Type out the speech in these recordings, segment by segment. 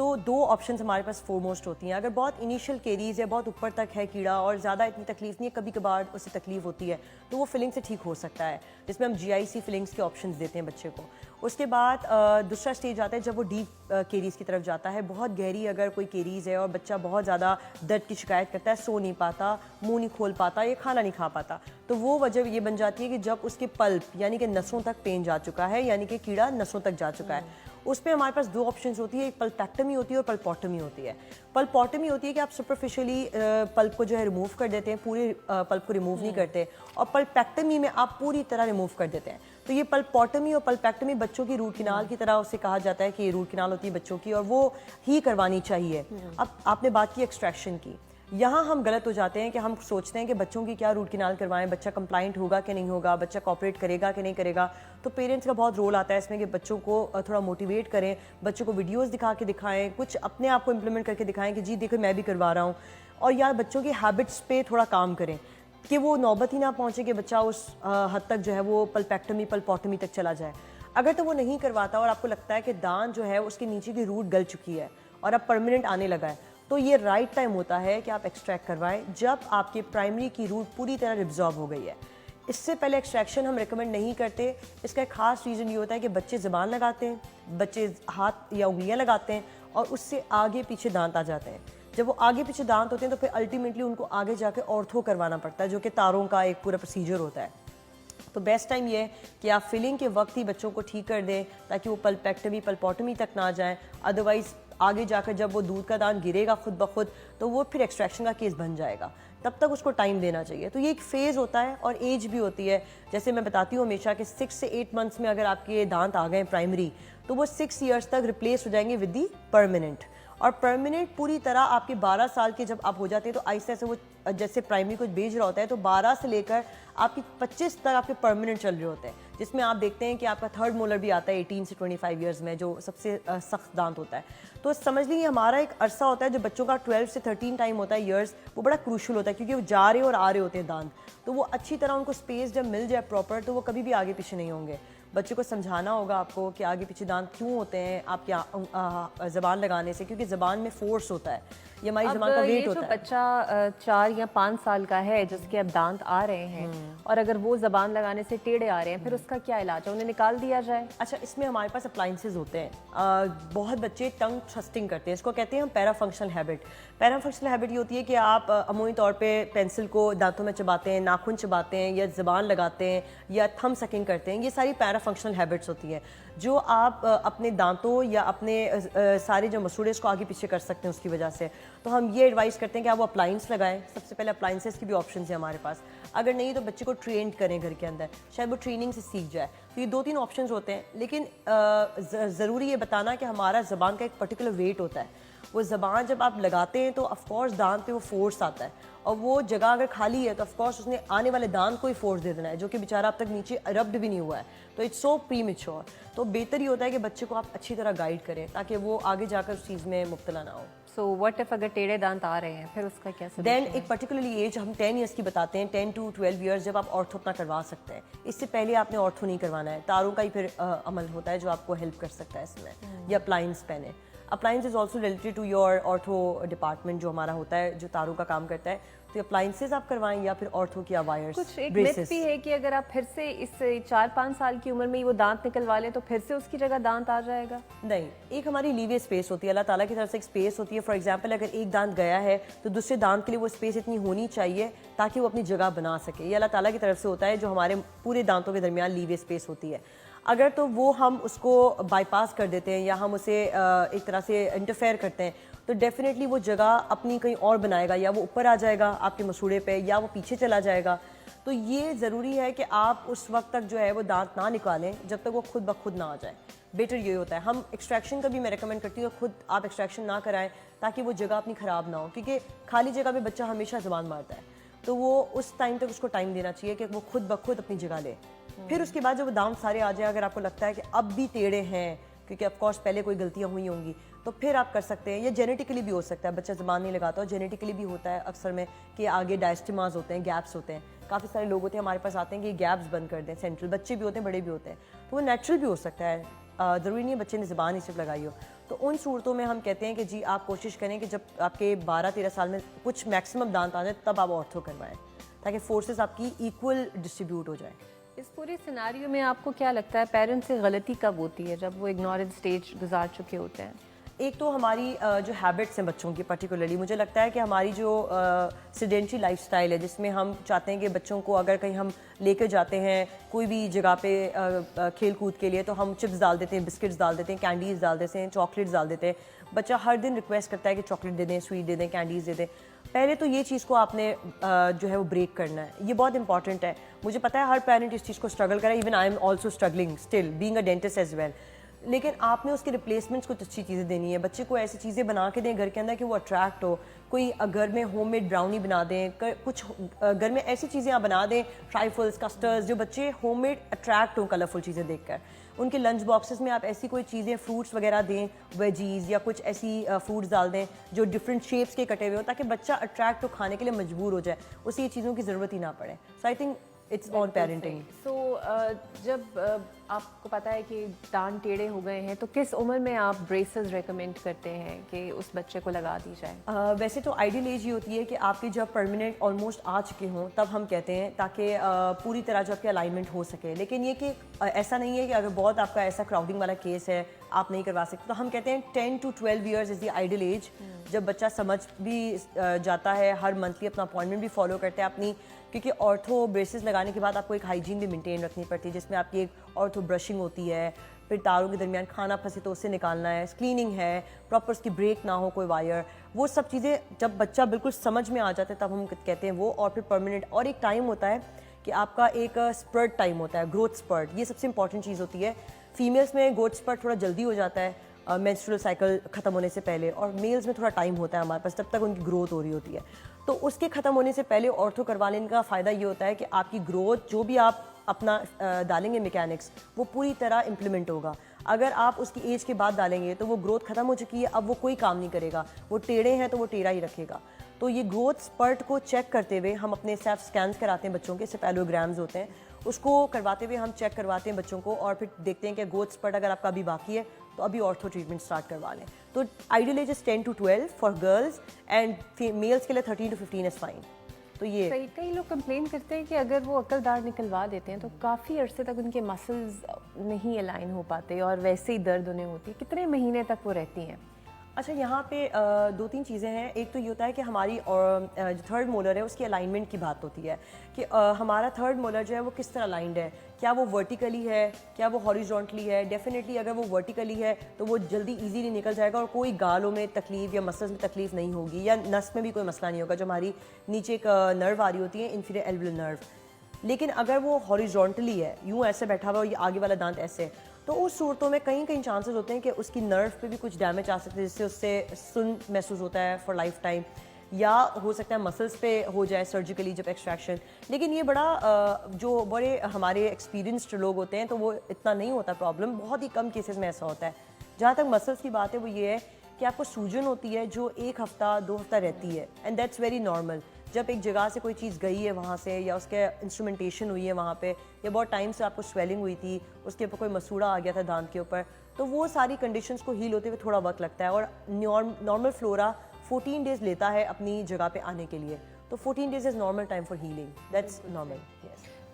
تو دو آپشنز ہمارے پاس فورموسٹ ہوتی ہیں. اگر بہت انیشیل کیریز ہے, بہت اوپر تک ہے کیڑا اور زیادہ اتنی تکلیف نہیں ہے, کبھی کبھار اس سے تکلیف ہوتی ہے, تو وہ فلنگ سے ٹھیک ہو سکتا ہے, جس میں ہم جی آئی سی فلنگس کے آپشنز دیتے ہیں بچے کو. اس کے بعد دوسرا اسٹیج آتا ہے جب وہ ڈیپ کیریز کی طرف جاتا ہے. بہت گہری اگر کوئی کیریز ہے اور بچہ بہت زیادہ درد کی شکایت کرتا ہے, سو نہیں پاتا, منہ نہیں کھول پاتا, یا کھانا نہیں کھا پاتا, تو وہ وجہ یہ بن جاتی ہے کہ جب اس کے پلپ یعنی کہ نسوں تک پین جا چکا ہے, یعنی کہ کیڑا نسوں تک جا چکا ہے. اس پہ ہمارے پاس دو آپشنز ہوتی ہے, ایک پلپیکٹمی ہوتی ہے اور پلپوٹمی ہوتی ہے. پلپوٹمی ہوتی ہے کہ آپ سپرفیشلی پلپ کو جو ہے ریموو کر دیتے ہیں, پورے پلپ کو ریموو نہیں کرتے, اور پلپیکٹمی میں آپ پوری طرح ریموو کر دیتے ہیں. تو یہ پلپوٹمی اور پلپیکٹمی بچوں کی روٹ کنال کی طرح اسے کہا جاتا ہے کہ یہ روٹ کنال ہوتی ہے بچوں کی, اور وہ ہی کروانی چاہیے. اب آپ نے بات کی ایکسٹریکشن کی, یہاں ہم غلط ہو جاتے ہیں کہ ہم سوچتے ہیں کہ بچوں کی کیا روٹ کنال کروائیں, بچہ کمپلائنٹ ہوگا کہ نہیں ہوگا, بچہ کوآپریٹ کرے گا کہ نہیں کرے گا. تو پیرنٹس کا بہت رول آتا ہے اس میں کہ بچوں کو تھوڑا موٹیویٹ کریں, بچوں کو ویڈیوز دکھا کے دکھائیں, کچھ اپنے آپ کو امپلیمنٹ کر کے دکھائیں کہ جی دیکھو میں بھی کروا رہا ہوں, اور یا بچوں کی ہیبٹس پہ تھوڑا کام کریں کہ وہ نوبت ہی نہ پہنچے کہ بچہ اس حد تک جو ہے وہ پلپیکٹمی پلپوٹمی تک چلا جائے. اگر تو وہ نہیں کرواتا اور آپ کو لگتا ہے کہ دانت جو ہے اس کے نیچے کی روٹ گل چکی ہے اور اب پرماننٹ آنے لگا ہے, تو یہ رائٹ ٹائم ہوتا ہے کہ آپ ایکسٹریکٹ کروائیں جب آپ کے پرائمری کی روٹ پوری طرح ریبزارب ہو گئی ہے. اس سے پہلے ایکسٹریکشن ہم ریکمنڈ نہیں کرتے. اس کا ایک خاص ریزن یہ ہوتا ہے کہ بچے زبان لگاتے ہیں, بچے ہاتھ یا انگلیاں لگاتے ہیں, اور اس سے آگے پیچھے دانت آ جاتے ہیں. جب وہ آگے پیچھے دانت ہوتے ہیں تو پھر الٹیمیٹلی ان کو آگے جا کے آرتھو کروانا پڑتا ہے, جو کہ تاروں کا ایک پورا پروسیجر ہوتا ہے. تو بیسٹ ٹائم یہ ہے کہ آپ فلنگ کے وقت ہی بچوں کو ٹھیک کر دیں تاکہ وہ پلپیکٹمی پلپوٹمی تک نہ جائیں. ادروائز آگے جا کر جب وہ دودھ کا دان گرے گا خود بخود تو وہ پھر ایکسٹریکشن کا کیس بن جائے گا. تب تک اس کو ٹائم دینا چاہیے. تو یہ ایک فیز ہوتا ہے اور ایج بھی ہوتی ہے. جیسے میں بتاتی ہوں ہمیشہ کہ 6 سے 8 منتھس میں اگر آپ کے دانت آ گئے پرائمری, تو وہ 6 ایئرس تک ریپلیس ہو جائیں گے ود دی پرماننٹ. اور پرماننٹ پوری طرح آپ کے 12 سال کے جب آپ ہو جاتے ہیں تو آہستہ سے وہ جیسے پرائمری کو بھیج رہا ہوتا ہے, تو 12 سے لے کر آپ کی 25 تک آپ کے پرماننٹ چل رہے ہوتے ہیں, جس میں آپ دیکھتے ہیں کہ آپ کا تھرڈ مولر بھی آتا ہے 18 سے 25 ایئرز میں, جو سب سے سخت دانت ہوتا ہے. تو سمجھ لیجیے ہمارا ایک عرصہ ہوتا ہے جو بچوں کا 12 سے 13 ٹائم ہوتا ہے ایئرس, وہ بڑا کروشل ہوتا ہے کیونکہ وہ جا رہے اور آ رہے ہوتے ہیں دانت. تو وہ اچھی طرح ان کو اسپیس جب مل جائے پراپر, تو وہ کبھی بھی آگے پیچھے نہیں ہوں گے. بچے کو سمجھانا ہوگا آپ کو کہ آگے پیچھے دانت کیوں ہوتے ہیں آپ کیا زبان لگانے سے, کیونکہ زبان میں فورس ہوتا ہے, یہ ہماری زبان کا ویٹ ہوتا ہے. بچہ 4 یا 5 سال کا ہے جس کے اب دانت آ رہے ہیں, اور اگر وہ زبان لگانے سے ٹیڑھے آ رہے ہیں, پھر اس کا کیا علاج ہے, انہیں نکال دیا جائے؟ اچھا, اس میں ہمارے پاس اپلائنسز ہوتے ہیں. بہت بچے ٹنگ تھرسٹنگ کرتے ہیں, اس کو کہتے ہیں ہم پیرا فنکشنل ہیبٹ. پیرا فنکشنل ہیبٹ یہ ہوتی ہے کہ آپ عمومی طور پہ پینسل کو دانتوں میں چباتے ہیں, ناخن چباتے ہیں, یا زبان لگاتے ہیں, یا تھم سکنگ کرتے ہیں. یہ ساری پیرا فنکشنل ہیبٹس ہوتی ہیں جو آپ اپنے دانتوں یا اپنے سارے جو مسوڑے اس کو آگے پیچھے کر سکتے ہیں اس کی وجہ سے. تو ہم یہ ایڈوائز کرتے ہیں کہ آپ وہ اپلائنس لگائیں. سب سے پہلے اپلائنسز کی بھی آپشنز ہیں ہمارے پاس. اگر نہیں تو بچے کو ٹرینڈ کریں گھر کے اندر, شاید وہ ٹریننگ سے سیکھ جائے. تو یہ 2-3 آپشنز ہوتے ہیں, لیکن ضروری یہ بتانا کہ ہمارا زبان کا ایک پرٹیکولر ویٹ ہوتا ہے. وہ زبان جب آپ لگاتے ہیں تو آف کورس دانت پہ وہ فورس آتا ہے, اور وہ جگہ اگر خالی ہے تو آف کورس اس نے آنے والے دانت کو ہی فورس دے دینا ہے, جو کہ بیچارہ اب تک نیچے ربڈ بھی نہیں ہوا ہے. تو اٹس سو پری میچور. تو بہتر یہ ہوتا ہے کہ بچے کو آپ اچھی طرح گائیڈ کریں تاکہ وہ آگے جا کر اس چیز میں مبتلا نہ ہو. سو واٹ اف اگر ٹیڑھے دانت آ رہے ہیں, پھر اس کا کیا دین ایک پرٹیکولرلی ایج ہم 10 ایئرس کی بتاتے ہیں, 10 to 12 ایئرس جب آپ آرتھو اپنا کروا سکتے ہیں. اس سے پہلے آپ نے آرتھو نہیں کروانا ہے. تاروں کا ہی پھر عمل ہوتا ہے جو آپ کو ہیلپ کر سکتا ہے اس میں, یا اپلائنس پہنے. Appliance is also related to your ortho department جو ہمارا ہوتا ہے جو تاروں کا کام کرتا ہے. تو اپلائنسز آپ کروائیں یا پھر آرتھو کی وائرس. کچھ ایک میتھ بھی ہے کہ اگر آپ پھر سے اس 4-5 سال کی عمر میں ہی وہ دانت نکلوا لیں تو پھر سے اس کی جگہ دانت آ جائے گا؟ نہیں, ایک ہماری لیوے اسپیس ہوتی ہے, اللہ تعالیٰ کی طرف سے ایک اسپیس ہوتی ہے. فار ایگزامپل اگر ایک دانت گیا ہے تو دوسرے دانت کے لیے وہ اسپیس اتنی ہونی چاہیے تاکہ وہ اپنی جگہ بنا سکے. یہ اللہ تعالیٰ کی طرف سے ہوتا ہے جو ہمارے پورے دانتوں کے درمیان لیوے اسپیس ہوتی ہے. اگر تو وہ ہم اس کو بائی پاس کر دیتے ہیں یا ہم اسے ایک طرح سے انٹرفیئر کرتے ہیں تو ڈیفینیٹلی وہ جگہ اپنی کہیں اور بنائے گا, یا وہ اوپر آ جائے گا آپ کے مسوڑے پہ, یا وہ پیچھے چلا جائے گا. تو یہ ضروری ہے کہ آپ اس وقت تک جو ہے وہ دانت نہ نکالیں جب تک وہ خود بخود نہ آ جائے. بیٹر یہ ہوتا ہے. ہم ایکسٹریکشن کا بھی میں ریکمینڈ کرتی ہوں, خود آپ ایکسٹریکشن نہ کرائیں تاکہ وہ جگہ اپنی خراب نہ ہو, کیونکہ خالی جگہ پہ بچہ ہمیشہ زبان مارتا ہے. تو وہ اس ٹائم تک اس کو ٹائم دینا چاہیے کہ وہ خود بخود اپنی جگہ لے. پھر اس کے بعد جب وہ دانت سارے آ جائیں, اگر آپ کو لگتا ہے کہ اب بھی ٹیڑھے ہیں کیونکہ آف کورس پہلے کوئی غلطیاں ہوئی ہوں گی, تو پھر آپ کر سکتے ہیں. یہ جینیٹیکلی بھی ہو سکتا ہے, بچہ زبان نہیں لگاتا, اور جینیٹیکلی بھی ہوتا ہے اکثر میں کہ آگے ڈائسٹماز ہوتے ہیں, گیپس ہوتے ہیں. کافی سارے لوگ ہوتے ہیں ہمارے پاس آتے ہیں کہ یہ گیپس بند کر دیں سینٹرل, بچے بھی ہوتے ہیں بڑے بھی ہوتے ہیں. تو وہ نیچرل بھی ہو سکتا ہے, ضروری نہیں ہے بچے نے زبان ہی صرف لگائی ہو. تو ان صورتوں میں ہم کہتے ہیں کہ جی آپ کوشش کریں کہ جب آپ کے 12-13 سال میں کچھ میکسیمم دانت آ جائیں تب آپ آرتھو کروائیں تاکہ فورسز آپ کی ایکول ڈسٹریبیوٹ ہو جائیں. اس پورے سیناریو میں آپ کو کیا لگتا ہے پیرنٹس سے غلطی کب ہوتی ہے جب وہ اگنورنس اسٹیج گزار چکے ہوتے ہیں؟ ایک تو ہماری جو ہیبٹس ہیں بچوں کی پرٹیکولرلی مجھے لگتا ہے کہ ہماری جو سیڈینٹری لائف سٹائل ہے جس میں ہم چاہتے ہیں کہ بچوں کو اگر کہیں ہم لے کے جاتے ہیں کوئی بھی جگہ پہ کھیل کود کے لیے تو ہم چپس ڈال دیتے ہیں, بسکٹس ڈال دیتے ہیں, کینڈیز ڈال دیتے ہیں, چاکلیٹس ڈال دیتے ہیں. بچہ ہر دن ریکویسٹ کرتا ہے کہ چاکلیٹ دے دیں, سویٹ دے دیں, کینڈیز دے دیں. پہلے تو یہ چیز کو آپ نے جو ہے وہ بریک کرنا ہے, یہ بہت امپورٹنٹ ہے. مجھے پتا ہے ہر پیرنٹ اس چیز کو اسٹرگل کرے, even I am also struggling still being a dentist as well. لیکن آپ نے اس کے ریپلیسمنٹس کچھ اچھی چیزیں دینی ہے. بچے کو ایسی چیزیں بنا کے دیں گھر کے اندر کہ وہ اٹریکٹ ہو. کوئی گھر میں ہوم میڈ براؤنی بنا دیں, کچھ گھر میں ایسی چیزیں آپ بنا دیں, ٹرائفلس, کسٹرڈز, جو بچے ہوم میڈ اٹریکٹ ہوں کلرفل چیزیں دیکھ کر. ان کے لنچ باکسز میں آپ ایسی کوئی چیزیں فروٹس وغیرہ دیں, ویجیز یا کچھ ایسی فروٹس ڈال دیں جو ڈفرینٹ شیپس کے کٹے ہوئے ہوں تاکہ بچہ اٹریکٹ ہو, کھانے کے لیے مجبور ہو جائے, اسے یہ چیزوں کی ضرورت ہی نہ پڑے. So I think it's on parenting. So جب آپ کو پتہ ہے کہ دانت ٹیڑھے ہو گئے ہیں تو کس عمر میں آپ بریسز ریکمینڈ کرتے ہیں کہ اس بچے کو لگا دی جائے؟ ویسے تو آئیڈیل ایج یہ ہوتی ہے کہ آپ کے جب پرماننٹ آلموسٹ آ چکے ہوں تب ہم کہتے ہیں تاکہ پوری طرح جو آپ کی الائنمنٹ ہو سکے. لیکن یہ کہ ایسا نہیں ہے کہ اگر بہت آپ کا ایسا کراؤڈنگ والا کیس ہے آپ نہیں کروا سکتے, تو ہم کہتے ہیں 10 to 12 years is the ideal age, جب بچہ سمجھ بھی جاتا ہے, ہر منتھلی اپنا اپوائنٹمنٹ بھی فالو کرتے ہیں اپنی, کیونکہ آرتھو بریسز لگانے کے بعد آپ کو ایک ہائیجین بھی مینٹین رکھنی پڑتی ہے جس میں آپ کی ایک آرتھو برشنگ ہوتی ہے, پھر تاروں کے درمیان کھانا پھنسے تو اسے نکالنا ہے, کلیننگ ہے, پراپر اس کی بریک نہ ہو کوئی وائر, وہ سب چیزیں جب بچہ بالکل سمجھ میں آ جاتا ہے تب ہم کہتے ہیں وہ. اور پھر پرماننٹ, اور ایک ٹائم ہوتا ہے کہ آپ کا ایک اسپرٹ ٹائم ہوتا ہے, گروتھ اسپرٹ, یہ سب سے امپورٹنٹ چیز ہوتی ہے. فیمیلس میں گروتھ اسپرٹ تھوڑا جلدی ہو جاتا ہے مینسٹرل سائیکل ختم ہونے سے پہلے, اور میلز میں تھوڑا ٹائم ہوتا ہے ہمارے پاس تب تک ان کی گروتھ ہو رہی ہوتی ہے. تو اس کے ختم ہونے سے پہلے آرتھو کروا لینے کا فائدہ یہ ہوتا ہے کہ آپ کی گروتھ جو بھی آپ اپنا ڈالیں گے میکینکس وہ پوری طرح امپلیمنٹ ہوگا. اگر آپ اس کی ایج کے بعد ڈالیں گے تو وہ گروتھ ختم ہو چکی ہے, اب وہ کوئی کام نہیں کرے گا, وہ ٹیڑھے ہیں تو وہ ٹیڑھا ہی رکھے گا. تو یہ گروتھ اسپرٹ کو چیک کرتے ہوئے ہم اپنے سیلف اسکینس کراتے ہیں بچوں کے, سیپیلوگرامز ہوتے ہیں, اس کو کرواتے ہوئے ہم چیک کرواتے ہیں بچوں کو, اور پھر دیکھتے ہیں کہ گروتھ اسپرٹ اگر آپ کا ابھی باقی ہے تو ابھی آرتھو ٹریٹمنٹ اسٹارٹ کروا لیں. تو ideal age is 10 to 12 for girls, and males کے لیے 13 to 15 از فائن. تو یہ کئی لوگ کمپلین کرتے ہیں کہ اگر وہ عقل دار نکلوا دیتے ہیں تو کافی عرصے تک ان کے مسلز نہیں الائن ہو پاتے اور ویسے ہی درد انہیں ہوتی ہے, کتنے مہینے تک وہ رہتی ہیں؟ اچھا, یہاں پہ 2-3 چیزیں ہیں. ایک تو یہ ہوتا ہے کہ ہماری جو تھرڈ مولر ہے اس کی الائنمنٹ کی بات ہوتی ہے کہ ہمارا تھرڈ مولر جو ہے وہ کس طرح الائنڈ ہے, کیا وہ ورٹیکلی ہے, کیا وہ ہاریزونٹلی ہے. ڈیفینیٹلی اگر وہ ورٹیکلی ہے تو وہ جلدی ایزیلی نکل جائے گا اور کوئی گالوں میں تکلیف یا مسلز میں تکلیف نہیں ہوگی, یا نس میں بھی کوئی مسئلہ نہیں ہوگا. جو ہماری نیچے ایک نرو آ رہی ہوتی ہے انفیریئر ایلویولر نرو, لیکن اگر وہ ہاریزونٹلی ہے, یوں ایسے بیٹھا ہوا, یہ آگے والا دانت ایسے, تو اس صورتوں میں کہیں چانسز ہوتے ہیں کہ اس کی نرو پہ بھی کچھ ڈیمیج آ سکتے ہیں جس سے اس سے سن محسوس ہوتا ہے فار لائف ٹائم, یا ہو سکتا ہے مسلس پہ ہو جائے سرجیکلی جب ایکسٹریکشن. لیکن یہ بڑا جو بڑے ہمارے ایکسپیرینسڈ لوگ ہوتے ہیں تو وہ اتنا نہیں ہوتا پرابلم, بہت ہی کم کیسز میں ایسا ہوتا ہے. جہاں تک مسلس کی بات ہے وہ یہ ہے کہ آپ کو سوجن ہوتی ہے جو 1 ہفتہ 2 ہفتہ رہتی ہے, اینڈ دیٹس ویری نارمل. جب ایک جگہ سے کوئی چیز گئی ہے وہاں سے, یا اس کے انسٹرومنٹیشن ہوئی ہے وہاں پہ, یا بہت ٹائم سے آپ کو سویلنگ ہوئی تھی, اس کے اوپر کوئی مسوڑا آ گیا تھا دانت کے اوپر, تو وہ ساری کنڈیشنز کو ہیل ہوتے ہوئے تھوڑا وقت لگتا ہے. اور نارمل فلورا 14 days لیتا ہے اپنی جگہ پہ آنے کے لیے, تو 14 days is normal time for healing, that's normal.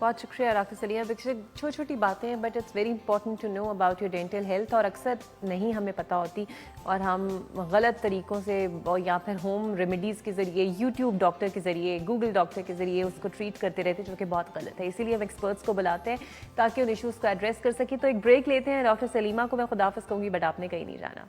بہت شکریہ راکھی سلیمہ. چھوٹی چھوٹی باتیں ہیں but it's very important to know about your dental health, اور اکثر نہیں ہمیں پتہ ہوتی اور ہم غلط طریقوں سے یا پھر ہوم ریمیڈیز کے ذریعے, یوٹیوب ڈاکٹر کے ذریعے, گوگل ڈاکٹر کے ذریعے اس کو ٹریٹ کرتے رہتے ہیں, جو کہ بہت غلط ہے. اسی لیے ہم ایکسپرٹس کو بلاتے ہیں تاکہ ان ایشوز کو ایڈریس کر سکیں. تو ایک بریک لیتے ہیں. ڈاکٹر سلیمہ کو میں خداحافظ کہوں گی بٹ آپ نے کہیں نہیں جانا.